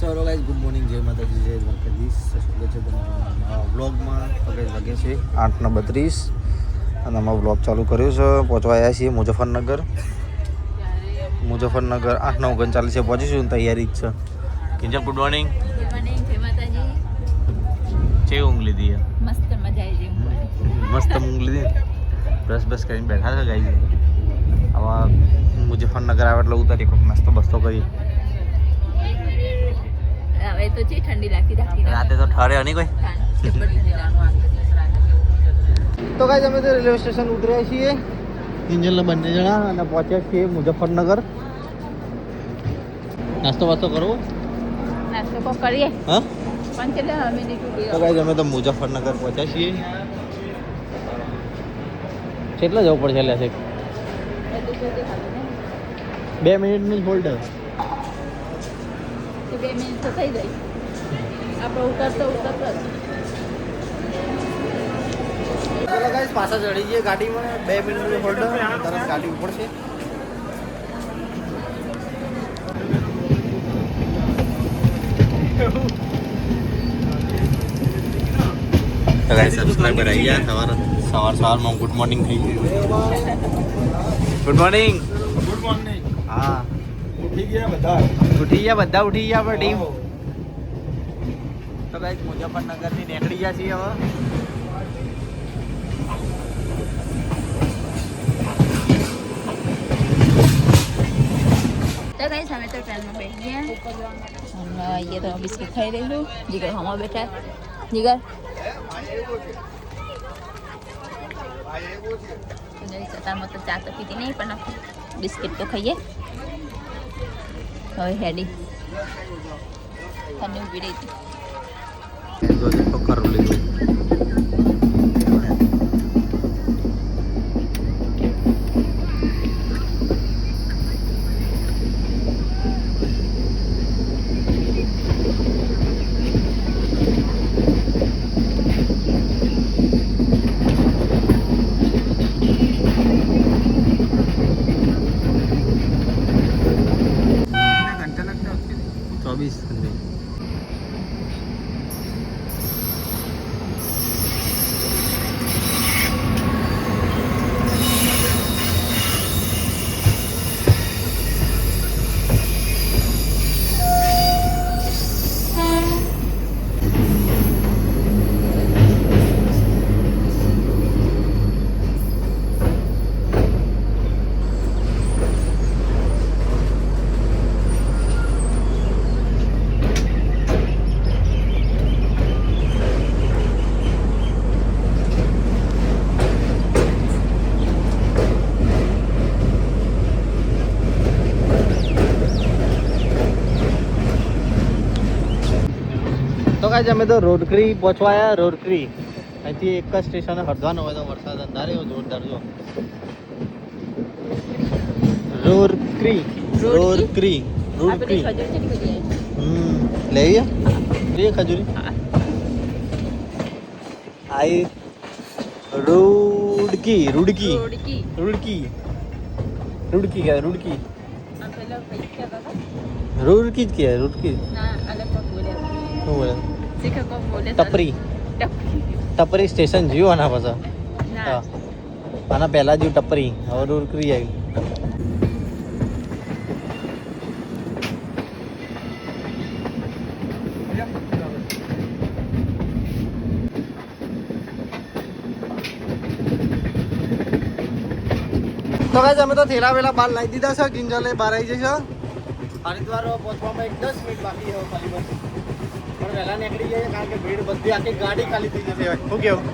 સરો guys good morning, જય માતાજી, જય દ્વારકાધીશ. એટલે છે તમારા વ્લોગમાં પગજ વાગે છે 8:32 અને અમે વ્લોગ ચાલુ કર્યો છે. પહોંચવા આવ્યા છીએ મુઝફ્ફરનગર 8:39 પહોંચીશું. તૈયારી જ છે. Kinjal good morning. Good morning, જય માતાજી. કેવી ઊંઘ લીધી? મસ્ત મજા આવી ગઈ. મસ્ત ઊંઘ લીધી. બ્રશ કરીને બેઠા છે ગાઈઝ. હવે મુઝફ્ફરનગર આવે એટલે ઉતારી કોઈક નાસ્તો બસ્તો કરી. હવે તો છે ઠંડી લાગતી રાતે તો ઠરે નહીં કોઈ. તો ગાઈઝ અમે તો રેલવે સ્ટેશન ઉતર્યા છીએ કિંજલના બંને જણા અને પહોંચ્યા છીએ મુઝફ્ફરનગર. નાસ્તો વાસ્તો કરવો? નાસ્તો કો કરીએ. હા પણ કેટલે અમે નીકળી તો ગયા. ગાઈઝ અમે તો મુઝફ્ફરનગર પહોંચ્યા છીએ. કેટલા જવું પડશે એટલે 2 મિનિટનું જ હોલ્ડ. 2 મિનિટ તો થઈ ગઈ. આપણે ઉતરતો ચાલો ગાઈઝ પાછા ચડી જઈએ ગાડીમાં. 2 મિનિટનું હોલ્ડ, તરત ગાડી ઉપડશે. તો ગાઈઝ સબસ્ક્રાઇબર આવી ગયા. સવારમાં ગુડ મોર્નિંગ થઈ ગયું. Good morning. Good morning. હા ઉઠી ગયા બધા ઉઠી ગયા આપણી ટીમ. તો ગાઈઝ મુઝફ્ફરનગરથી નીકળી ગયા છીએ હવે. તો ગઈ અમે તો ટ્રેનમાં બેઠી ગયા. ये तो बिस्किट खाई रही हूँ. जिगर हम बैठा है. जिगर અત્યારમાં તો ચા તો પીતી નહીં પણ બિસ્કિટ તો ખાઈએ. હવે હેડી અને ઊભી રહી હતી. પકડ લીધું. તો ગાઈઝ અમે તો રોડક્રી પહોંચવાયા. રોડક્રી અહીંથી એક જ સ્ટેશને હરદવાનો હોય તો વરસાદ અંધારે જોરદાર. જો રોડક્રી લઈએ ખજૂરી. આઈ રૂડકી રૂડકી રૂડકી રૂડકી क्या रुड़की रुड़की જ क्या रुड़की શું બોલે? ટપરી સ્ટેશન જ્યું આના પાછા. હા આના પહેલા જ્યું ટપરી, હવે રૂડકી આવી. તો ગાઈઝ અમે તો થેલા વેલા બહાર લાવી દીધા છે. કિંજલે બહાર આવી જશે. હરિદ્વાર પહોંચવામાં 10 મિનિટ બાકી છે ખાલી બસ. પણ વહેલા નીકળી જઈએ કારણ કે ભીડ બધી આખી ગાડી ખાલી થઈ જશે. શું કેવું?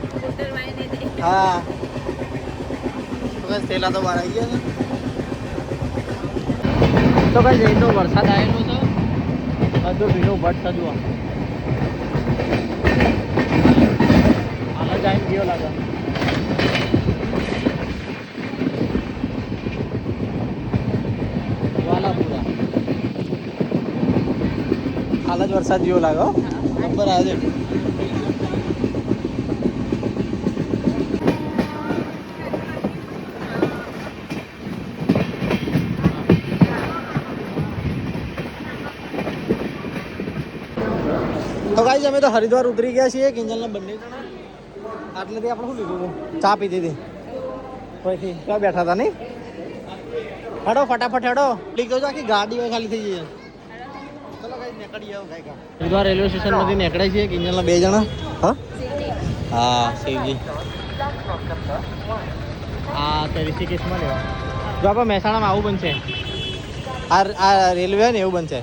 હા તો ગાઈઝ થેલા તો બહાર આવી ગયા છે. તો ગાઈઝ એટલો વરસાદ આવેલો છે. બધું ભીનું ભટ્ટ થતું હાલ જ આવીને ગયો લાગે. હાલ જ વરસાદ જેવો લાગે. નંબર આવે છે. તો ગાઈસ અમે તો હરિદ્વાર ઉતરી ગયા છીએ કિંજલના બંને જણા. આટલેથી આપણે શું લીધું હતું? ચા પીધી હતી. પછી ક્યાં બેઠા હતા નહીં? હેડો ફટાફટ હેડો. લીક તો આખી ગાડી હોય ખાલી થઈ જઈએ. ચલો ગાઈસ નીકળી જાવ ગાય કા. હરિદ્વાર રેલવે સ્ટેશનમાંથી નીકળ્યા છીએ કિંજલના 2 જણા. હા હા શિવજી. આ તો ઋષિકેશમાં લેવા. જો આપણે મહેસાણામાં આવું બનશે. આ રેલવે ને એવું બનશે.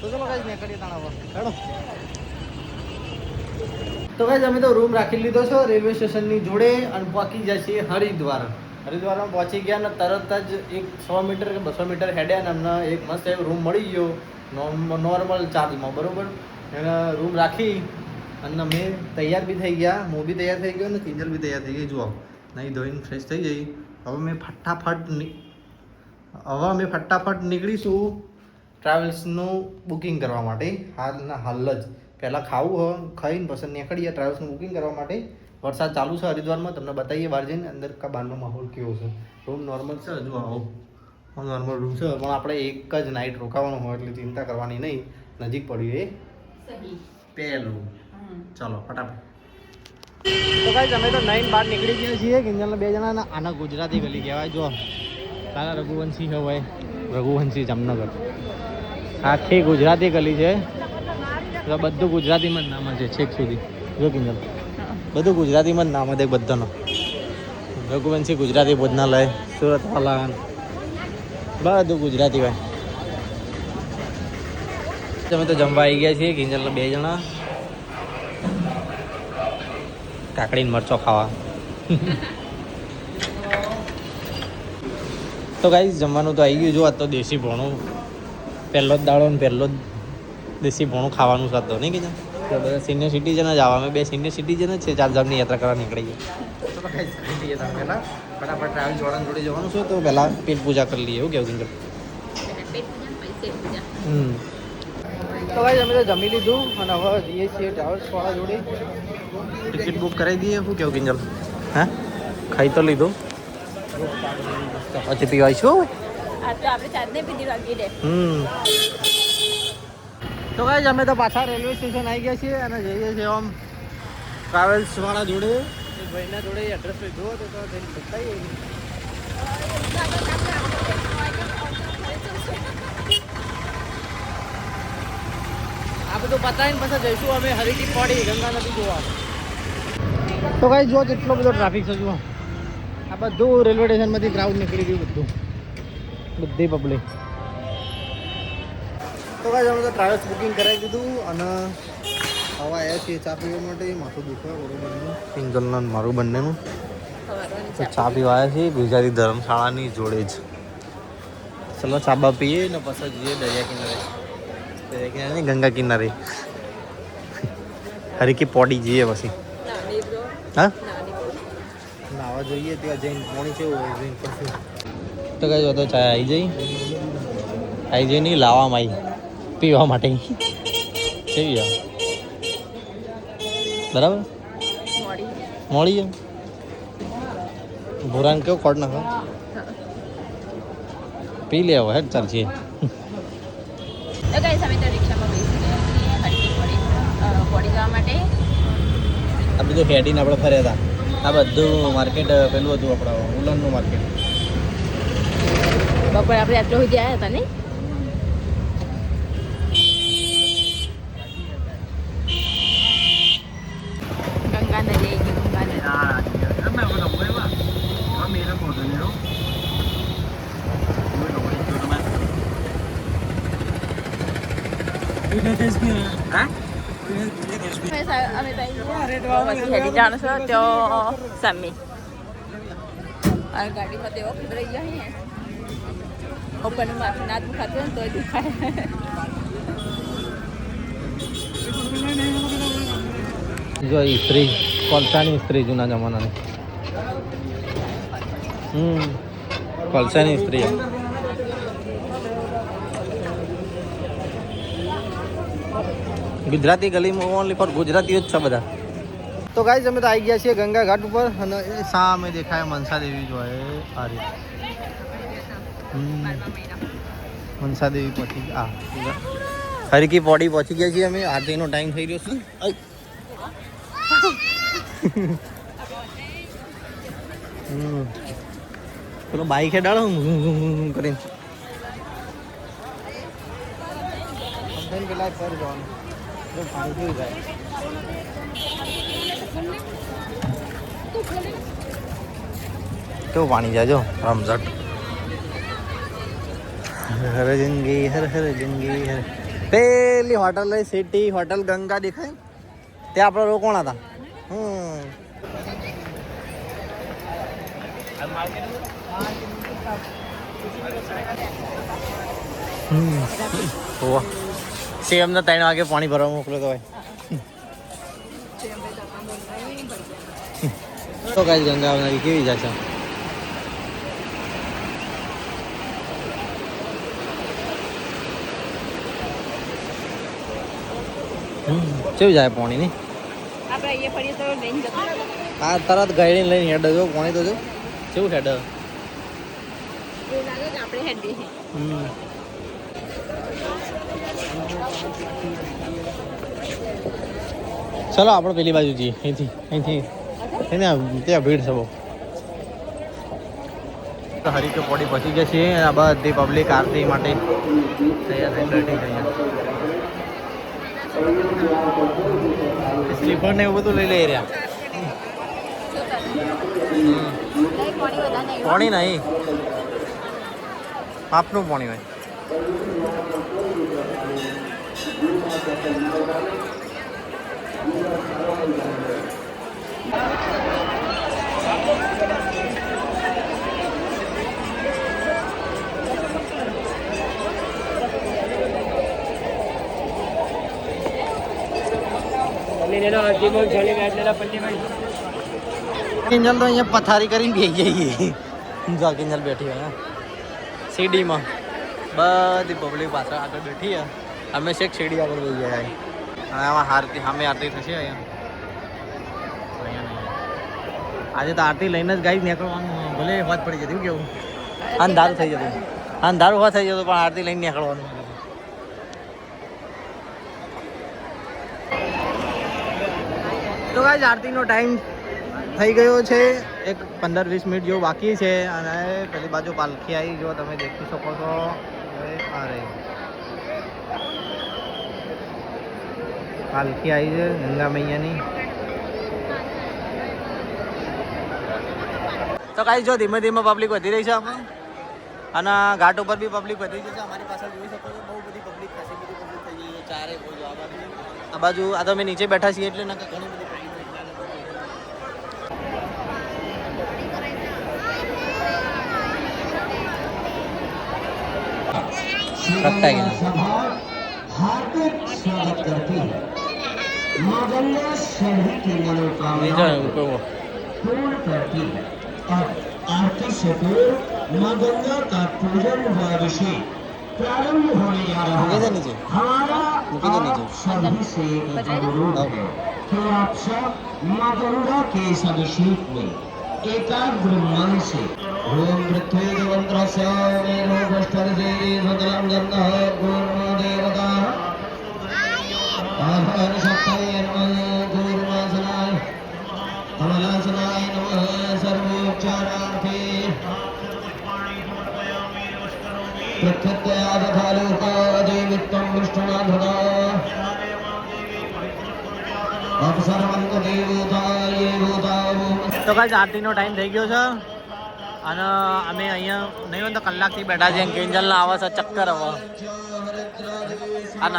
તો ચલો ગાઈસ નીકળીએ તાણા હેડો. તો ગાઈસ અમે તો રૂમ રાખી લીધો છે રેલવે સ્ટેશનની જોડે અને પહોંચી જાય છે હરિદ્વાર. હરિદ્વારમાં પહોંચી ગયા ને તરત જ એક 100 મીટર કે 200 મીટર હેડ્યા ને અમને એક મસ્ત એવો રૂમ મળી ગયો નોર્મલ ચાર્જમાં બરોબર. એને રૂમ રાખી અને અમે તૈયાર બી થઈ ગયા. હું બી તૈયાર થઈ ગયો ને કિંજલ બી તૈયાર થઈ ગઈ. જુઓ નહીં ધોઈને ફ્રેશ થઈ જઈ. હવે અમે ફટાફટ નીકળીશું ટ્રાવેલ્સનું બુકિંગ કરવા માટે. હાલ જ પહેલાં ખાવું હોય ખાઈને પસંદ નીકળીએ ટ્રાવેલ્સનું બુકિંગ કરવા માટે. વરસાદ ચાલુ છે હરિદ્વારમાં, તમને બતાવીએ બહાર જઈને અંદર કા બહારનો માહોલ કેવો છે. રૂમ નોર્મલ છે, જો આવો નોર્મલ રૂમ છે, પણ આપણે એક જ નાઇટ રોકાવાનું હોય એટલે ચિંતા કરવાની નહીં. નજીક પડ્યું એ પહેલું. ચાલો ફટાફટ. તો ગાઈસ અમે તો 9 બહાર નીકળી ગયા છીએ કિંજલના 2 જણા. આના ગુજરાતી ગલી કહેવાય. જો તારા રઘુવંશી હોય રઘુવંશી જામનગર. આખી ગુજરાતી ગલી છે. બધું ગુજરાતીમાં જ નામ છે છેક સુધી. જો કિંજલ બધું ગુજરાતીમાં જ નામ છે બધાનો. રઘુવંશી ગુજરાતી ભોજનાલય, સુરત વાલા બધું ગુજરાતી હોય. અમે તો જમવા આવી ગયા છીએ કિંજલના 2 જણા. કાકડીને મરચો ખાવા. તો ગાઈસ જમવાનું તો આવી ગયું. જો આ તો દેશી ભોણું પહેલો જ દાડો ને પહેલો જ દેશી ભોણું ખાવાનું છે તો નહીં કીધું. તો બધા સિનિયર સિટીઝન જ આવા. અમે 2 સિનિયર સિટીઝન જ છે. 4 ધામની યાત્રા કરવા નીકળી ગયા. ચલો ગાઈસ ખાઈ લઈએ તમે પહેલાં. ફટાફટ ટ્રાવેલ જોડાણ જોડે જવાનું છે તો પહેલાં પેટ પૂજા કરી લઈએ. એવું કેવું કિંજલ? તો ગાઈસ અમે તો જમી લીધું અને હવે જઈએ છીએ ટ્રાવેલ્સવાળા જોડે. ટિકિટ બુક કરાવી દઈએ. શું કેવું કિંજલ? હા ખાઈ તો લીધું પછી પીવાઈશું. તો ગાઈસ અમે તો પાછા રેલવે સ્ટેશન આવી ગયા છીએ અને જઈએ છીએ આમ ટ્રાવેલ્સવાળા જોડે. ભાઈના જોડે એડ્રેસ લીધું હતું તો તેને બતાવીએ. આ બધું પતાવીને પછી જઈશું અમે હરિકી પડી ગંગા નદી જોવા. તો ગાઈસ જો કેટલો બધો ટ્રાફિક છે. જુઓ આ બધું રેલવે સ્ટેશનમાંથી ક્રાઉડ નીકળી ગયું બધું બધી પબ્લિક. તો ગાઈસ અમે તો ટ્રાવેલ્સ બુકિંગ કરાવી દીધું અને હવે આવ્યા છીએ ચા પીવા માટે. માથું દુખે બરોબર કિંજલના મારું બંનેનું. તો ચા પીવા આવ્યા છીએ ગુજરાતી ધર્મશાળાની જોડે જ. ચલો ચા બા પીએ ને પછી જઈએ દરિયા કિનારે. દરિયા કિનારે નહીં ગંગા કિનારે હરિકી પોડી જઈએ પછી. હા નાવા જોઈએ ત્યાં જઈને પાણી કેવું હોય જઈને પછી. તો કઈ તો ચા આવી જઈ નહીં લાવવામાં આવી પીવા માટે કેવી બરાબર મળી જાય. ભૂરાને કેવું કોડ નાખો પી લે હેડ ચાલશે. તો ગાઈસ અમે તો રિક્ષામાં બેસી ગયા છીએ હરિદ્વાર પોડી જવા માટે. આ બધું હેડીને આપણે ફર્યા હતા. આ બધું માર્કેટ પેલું હતું આપણા ઉલનનું માર્કેટ. બપોરે આપણે આટલો સુધી આવ્યા હતા નહીં. ગંગા નદી ગંગા નદી. જાણો છો તો સામી ગાડીમાં તેઓ ખુદરાઈ ગયા ઉપરનું માથું ના દુખાતું હોય ને તો દુખાય. જો ઇસ્ત્રી કોલસાની ઇસ્ત્રી જૂના જમાનાની. કોલસાની ઇસ્ત્રી. ગુજરાતી ગલીમાં ઓનલી ફોર ગુજરાતીઓ જ છે બધા. તો ગાઈસ અમે તો આવી ગયા છીએ ગંગા ઘાટ ઉપર અને એ સામે દેખાય મનસા દેવી જો આ રીતે. મનસા દેવી પછી હરકી પોડી પહોંચી ગયા છીએ અમે. આરતીનો ટાઈમ થઈ રહ્યો છે. પેલો બાઈક હેડાડો કરીને પેલા પર જવાનું પાણી જોઈ જાય. કેવું પાણી જાય જો રમઝટ. હર જંગી હર હર જંગી હર. પેલી હોટલ સિટી હોટલ ગંગા દેખાય ત્યાં આપણે રોકોણા હતા. સેમ ને 3 વાગે પાણી ભરવા મોકલો તો ભાઈ. તો કઈ ગંગા આવનારી કેવી જશે. કેવું જાય પાણી ની. હા તરત ગાડી લઈને હેડ જો પાણી તો જો કેવું હેડ. ચલો આપણે પેલી બાજુ જઈએ. અહીંથી ત્યાં ભીડ છે બહુ. હરીકે પોડી પહોંચી ગયા છીએ. આ બધી પબ્લિક આરતી માટે તૈયાર થઈ બેઠી છે. સ્લીપર ને એવું બધું લઈ લઈ રહ્યા. પાણી નહીં આપનું પાણી હોય. કિંજલ તો અહીંયા પથારી કરીને બેસી જઈએ. જો કિંજલ બેઠી હોય સીડીમાં બધી પબ્લિક પાછળ આગળ બેઠી હોય. અમે શેખ સીડી આગળ બેસી ગયા. અને આમાં આરતી સામે આરતી થશે અહીંયા. આજે તો આરતી લઈને જ ગાઈ નીકળવાનું. ભલે વાત પડી જતી કેવું અંધારું થઈ જતું. અંધારું હોવા થઈ જતું પણ આરતી લઈને નીકળવાનું. તો ગાઈસ આરતીનો ટાઈમ થઈ ગયો છે. એક 15-20 મિનિટ જેવું બાકી છે. અને પેલી બાજુ પાલખી આવી જો તમે દેખી શકો છો. આ રહી પાલખી આવી છે ગંગા મૈયાની. તો ગાઈસ જો ધીમે ધીમે પબ્લિક વધી રહી છે આમાં. અને ઘાટ ઉપર બી પબ્લિક વધી રહી છે. અમારી પાછળ જોઈ શકો છો બહુ બધી પબ્લિક ખાસી બધી પબ્લિક થઈ ગઈ છે. ચારે બાજુ આ બાજુ આ તો અમે નીચે બેઠા છીએ એટલે ના ઘણી બધી પબ્લિક. हार्दिक स्वागत करती है मां गंगा शहरी की मनोकामना पूर्ण करती है और आरती से पूर्व मां गंगा का पूजन व अभिषेक प्रारंभ होने जा रहा है. हमारा आप सभी से एक अनुरोध है कि आप सब मां गंगा के इस अभिषेक में एकाग्र मन से ओम पृथ्वीदेवंत्रस्य मेरोगष्टरजे भद्रं गन्धः गुरुदेवता आधार शक्तये नमः गुरुवासनाय कमलासनाय नमः सर्वोच्चारार्थे प्रत्यया तथा लोकादेवित्वं विष्णुनाथदा अवसरवन्त देवताय देवतावो. તો ગાઈસ આરતીનો ટાઈમ થઈ ગયો છે. અને અમે અહીંયા નહીં હોય તો કલાકથી બેઠા છીએ. કિંજલના આવા છે ચક્કર હવે. આ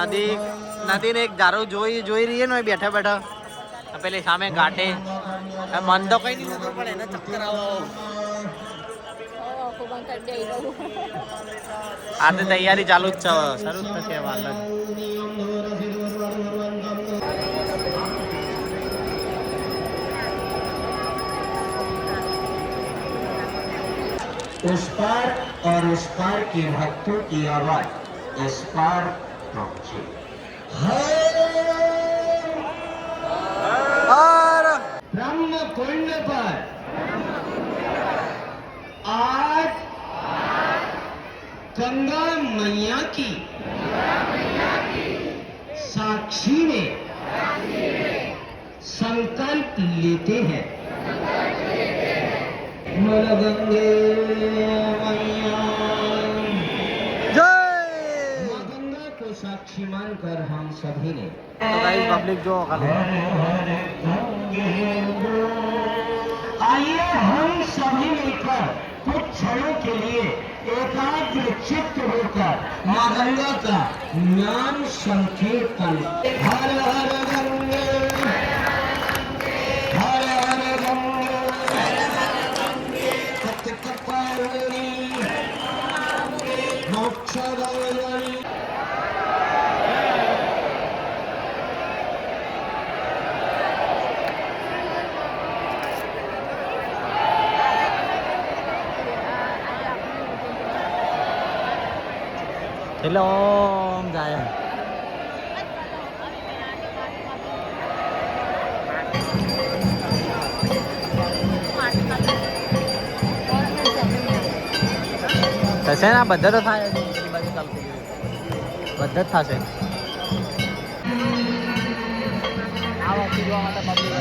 નદીને એક ધારો જોઈ રહીએ ને બેઠા બેઠા પેલી સામે ઘાટે. મન તો કઈ નહીં ખબર પણ એને ચક્કર આવો. આરતી તૈયારી ચાલુ જ છે. શરૂ જ થશે હાલ જ. उस पार और उस पार के भक्तों की आवाज इस पार पहुंचे. ब्रह्म कुंड पर आज गंगा मैया की साक्षी में संकल्प लेते हैं बोल गंगे मैया જય माँ गंगा को साक्षी मानकर हम सभी ने તો ગાઈસ પબ્લિક જો ખાલી आइए हम सभी मिलकर कुछ क्षणों के लिए एकाग्र चित्त होकर माँ गंगा का नाम संकीर्तन हर हर गंगे हर हर गंगे सत्यकपालिनी मोक्षदायिनी એટલે ઓમ જાય થશે ને આ બધા તો થાય જ. એ બાજુ ચાલતું ગયું. બધા જ થશે આ વસ્તુ જોવા માટે પબ્લિક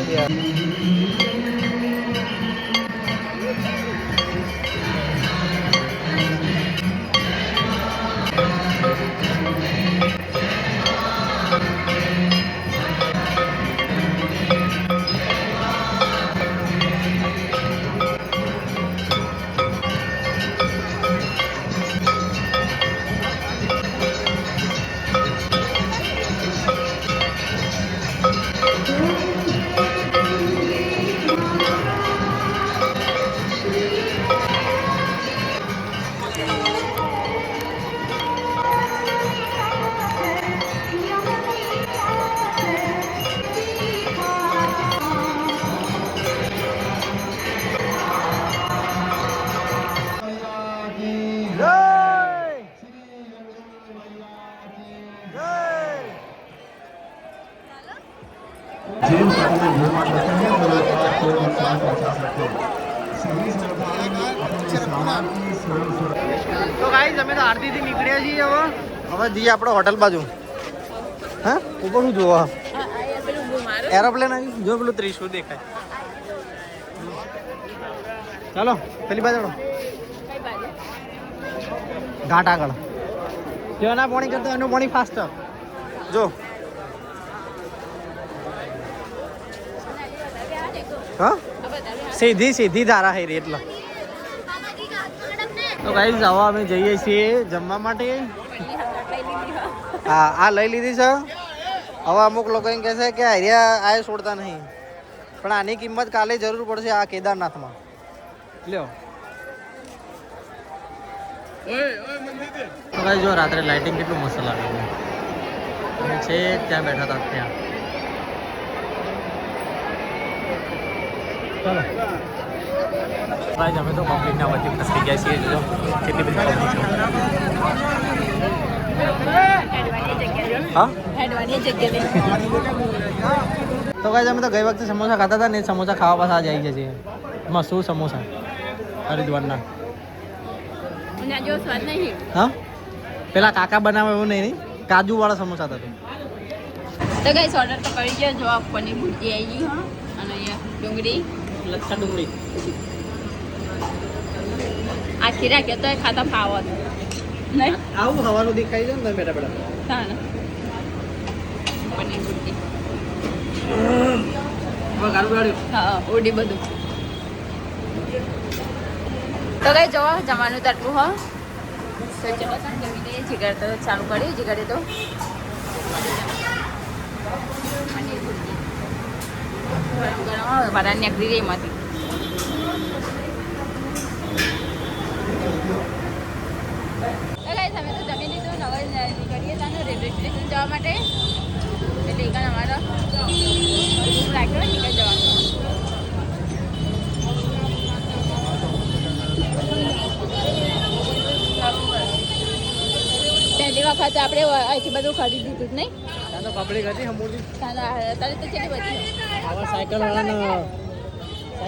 તો ગાઈસ અમે તો આરતીથી નીકળ્યા છીએ હવે જઈએ આપણે હોટલ બાજુ. હા ઉપર શું જોવા એરોપ્લેન આવી જો પેલું ત્રિશુલ દેખાય. ચાલો પેલી બાજુ ઘાટ આગળ તેના પાણી કરતા એનું પાણી ફાસ્ટ જો. હા સીધી સીધી ધારા હે રે એટલે. તો ગાઈસ હવે અમે જઈએ છીએ જમવા માટે. હા આ લઈ લીધી છે. હવે અમુક લોકો એમ કહે છે કે હરિયા આ છોડતા નહીં પણ આની કિંમત કાલે જરૂર પડશે આ કેદારનાથમાં. લ્યો તો ગાઈસ જો રાત્રે લાઇટિંગ કેટલું મસ્ત લાગે છે. અમે છે ત્યાં બેઠા હતા ત્યાં. ચાલો ભાઈ અમે તો પબ્લિકના વચ્ચે ફસી ગયા છીએ. જો કેટલી બધી પબ્લિક છે. હા તો ગાઈસ અમે તો ગઈ વખતે સમોસા ખાતા હતા ને સમોસા ખાવા પાછા જ આવી જશે. મશહૂર સમોસા હરિદ્વારના. હા પેલા કાકા બનાવે એવું નહીં કાજુ વાળા સમોસા હતા. તો ગાઈસ ઓર્ડર તો કરી ગયો. જો પનીર ભુરજી આવી ગઈ હા અને અહીંયા ડુંગળી લચ્છા ડુંગળી આખી રાખ્યો તો ખાતા ફાવત નહીં. આવું હવાનું દેખાય છે ને તમે બેટા બેટા. હા ને પનીર ભુરજી હા ઓડી બધું. તો કઈ જોવા જમવાનું તો આટલું હો. તો ચલો જમી લઈએ. જીગર તો ચાલુ કર્યું જીગરે તો પનીર ભુરજી ગરમ ગરમ મારા નીકળી રહી એમાંથી. અમે તો જમી લીધું. હવે નીકળીએ ત્યાં રેલવે સ્ટેશન જવા માટે. એટલે એક અમારો રાખ્યો નીકળી જવાનું. પહેલી વખત આપણે અહીંથી બધું ખરીદી દીધું જ નહીં. ત્યાં તો પબ્લિક હતી હમુરથી. અત્યારે તો કેટલી બધી આવા સાયકલ વાળાના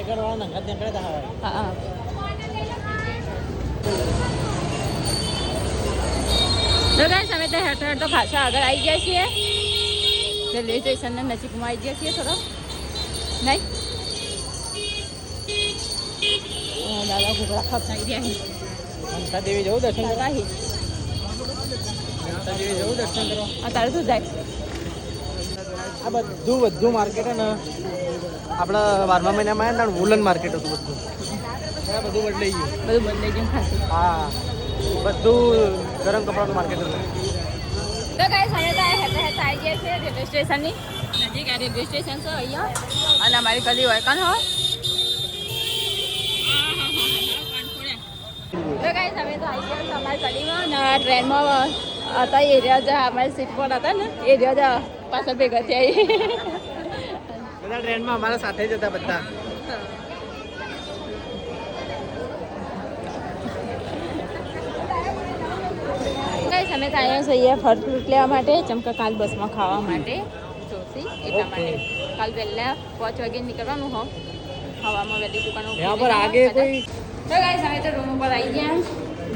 ઘર નીકળે હતા હવે. હા તો ગાઈસ અમે તો હેઠળ તો ખાસા આગળ આવી ગયા છીએ. રેલવે સ્ટેશનના નજીકમાં આવી ગયા છીએ થોડો નહીં દાદા ઘૂઘરા ખાતા રહ્યા મનસા દેવી જવું દર્શન કરવા અહીં મનસા દેવી જવું દર્શન કરવા તારે શું જાય આ બધું માર્કેટ હે ને આપણા 12મા મહિનામાં ને વુલન માર્કેટ હતું બધું બધું બદલાઈ ગયું બધું બદલાઈ ગયું ખાસું હા બધું ગરમ કપડાનું માર્કેટ હતું તો ગાઈસ અમે તો આવી ગયા છે રેલવે સ્ટેશનની નજીક આ રેલવે સ્ટેશન છે અહીંયા અને અમારી કલી હોય કાન હો તો ગાઈસ અમે તો આવી ગયા અમારી કલીમાં ને આ ટ્રેનમાં હતા એરિયા જે અમારી સીટ પર હતા ને એરિયા પાછા ભેગા થયા બધા ટ્રેનમાં અમારા સાથે જ હતા બધા ગાઈસ અમે તો અહીંયા જઈએ ફળ ફ્રૂટ લેવા માટે ચમકા કાલ બસમાં ખાવા માટે જોશી એટલા માટે કાલ વહેલા 5 વાગે નીકળવાનું હો હવામાં વહેલી દુકાનો यहाँ पर आगे कोई તો ગાઈસ અમે તો રૂમ ઉપર આવી ગયા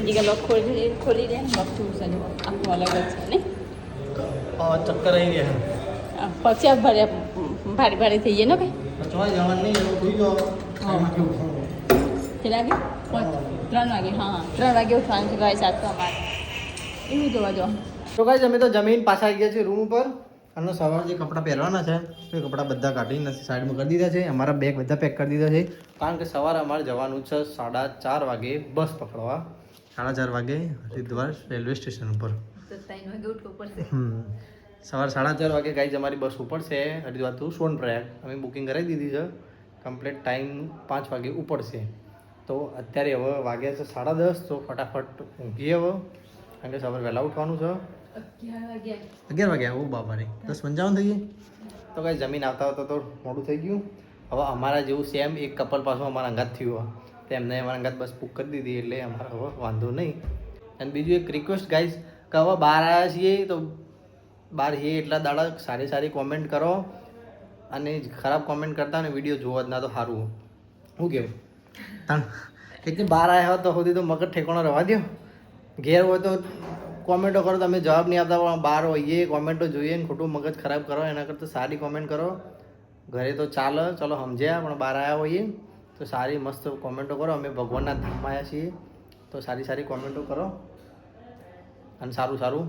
દીકરા લોક ખોલી દે બખતું છે આખું અલગ જ છે ને ચક્કર આવી ગયા પછી ભારે ભારે થઈ જાય ને કઈ ચોય જવાનું નહીં એવું કોઈ જો કેટલા વાગે 3 વાગે હા 3 વાગે ઉઠવાનું છે ગાઈસ આજ તો અમારે એવું જોવા જો તો ગાઈસ અમે તો જમીન પાછા આવી ગયા છે રૂમ ઉપર અને સવારે જે કપડાં પહેરવાના છે એ કપડાં બધા કાઢીને સાઈડમાં કરી દીધા છે અમારા બેગ બધા પેક કરી દીધા છે કારણ કે સવારે અમારે જવાનું છે 4:30 વાગે બસ પકડવા 4:30 વાગે હરિદ્વાર રેલવે સ્ટેશન ઉપર તો 3 વાગે ઉઠવું પડશે સવારે 4:30 વાગે ગાઈસ અમારી બસ ઉપડશે હરિદ્વાર ટુ સોનપ્રયાગ અમે બુકિંગ કરાવી દીધી છે કમ્પ્લીટ ટાઈમ 5 વાગે ઉપડશે તો અત્યારે હવે વાગ્યા છે 10:30 તો ફટાફટ ઊંઘીએ હવે કારણ કે સવારે વહેલા ઉઠવાનું છે 11 વાગ્યા ઓ બાબા રે 10:55 થઈ ગઈ તો કઈ જમીન આવતા આવતા તો મોડું થઈ ગયું હવે અમારા જેવું સેમ એક કપલ પાછું અમારા અંગાત થયું તેમને અમારા અંગાત બસ બુક કરી દીધી એટલે અમારે હવે વાંધો નહીં અને બીજું એક રિક્વેસ્ટ ગાઈઝ કે હવે બહાર આવ્યા છીએ તો બહાર છીએ એટલા દાડા સારી કોમેન્ટ કરો અને ખરાબ કોમેન્ટ કરતા ને વિડીયો જોવા જ ના તો સારું શું કેવું એક બહાર આવ્યા હોત તો સુધી તો મગજ ઠેકાણો રહેવા દો ઘેર હોય તો કોમેન્ટો કરો તમે જવાબ નહીં આપતા પણ બહાર હોઈએ કોમેન્ટો જોઈએ ને ખોટું મગજ ખરાબ કરો એના કરતાં સારી કોમેન્ટ કરો ઘરે તો ચાલે ચલો સમજ્યા પણ બહાર આવ્યા હોઈએ તો સારી મસ્ત કોમેન્ટો કરો અમે ભગવાનના ધામમાં આવ્યા છીએ તો સારી કોમેન્ટો કરો અને સારું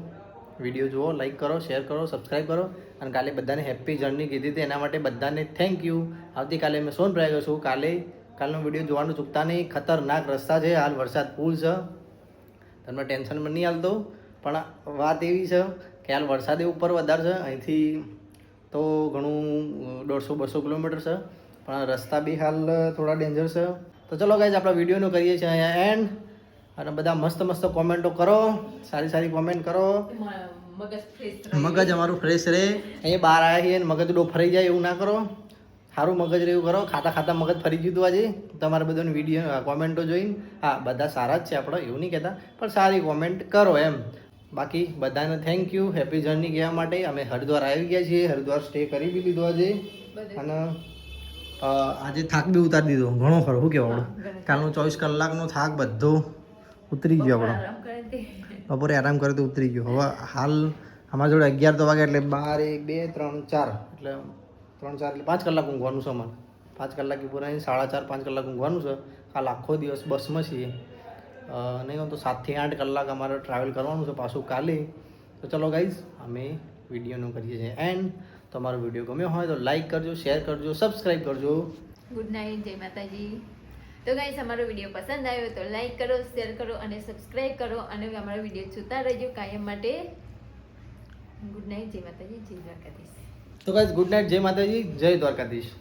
વિડીયો જુઓ લાઈક કરો શેર કરો સબસ્ક્રાઈબ કરો અને કાલે બધાને હેપી જર્ની કીધી હતી એના માટે બધાને થેન્ક યુ આવતીકાલે અમે સોનપ્રયાગ છું કાલનો વિડીયો જોવાનું ચૂકતા નહીં ખતરનાક રસ્તા છે હાલ વરસાદ ફૂલ છે તમને ટેન્શનમાં નહીં હાલતો પણ વાત એવી છે કે હાલ વરસાદ ઉપર વધારે છે અહીંથી તો ઘણું 150-200 કિલોમીટર છે પણ રસ્તા બી હાલ થોડા ડેન્જર છે તો ચલો ગાઈઝ આપણા વિડીયોનું કરીએ છીએ અહીંયા એન્ડ અને બધા મસ્ત કોમેન્ટો કરો સારી કોમેન્ટ કરો મગજ અમારું ફ્રેશ રહે અહીંયા બહાર આવ્યા છીએ મગજ ફરી જાય એવું ના કરો સારું મગજ રહેવું કરો ખાતા મગજ ફરી ગયું હતું આજે તમારા બધાની વિડીયો કોમેન્ટો જોઈને હા બધા સારા જ છે આપણે એવું નહીં કહેતા પણ સારી કોમેન્ટ કરો એમ બાકી બધાને થેન્ક યુ હેપી જર્ની કહેવા માટે અમે હરિદ્વાર આવી ગયા છીએ હરિદ્વાર સ્ટે કરી બી લીધો આજે અને આજે થાક બી ઉતારી દીધો ઘણો ખરો શું કહેવાય આપણે કાલનો 24 કલાકનો થાક બધો ઉતરી ગયો આપણો બપોરે આરામ કરે તો ઉતરી ગયો હવે હાલ અમારા જોડે 11 તો વાગે એટલે 12 1 2 3 4 એટલે 3-4 એટલે 5 કલાક ઊંઘવાનું છે અમારે 5 કલાક પૂરા 4.5-5 કલાક ઊંઘવાનું છે કાલ આખો દિવસ બસમાં છીએ નહીં તો 7 થી 8 કલાક અમારે ટ્રાવેલ કરવાનું છે પાછું કાલે તો ચલો ગાઈઝ અમે વિડીયોનું કરીએ છીએ એન્ડ તો અમારો વિડીયો ગમ્યો હોય તો લાઈક કરજો શેર કરજો સબસ્ક્રાઈબ કરજો ગુડ નાઇટ જય માતાજી તો ગાઈસ અમારો વિડીયો પસંદ આવ્યો તો લાઈક કરો શેર કરો અને સબસ્ક્રાઈબ કરો અને અમારો વિડીયો જોતા રહેજો કાયમ માટે ગુડ નાઇટ જય માતાજી જય દ્વારકાધીશ તો ગાઈઝ ગુડ નાઇટ જય માતાજી જય દ્વારકાધીશ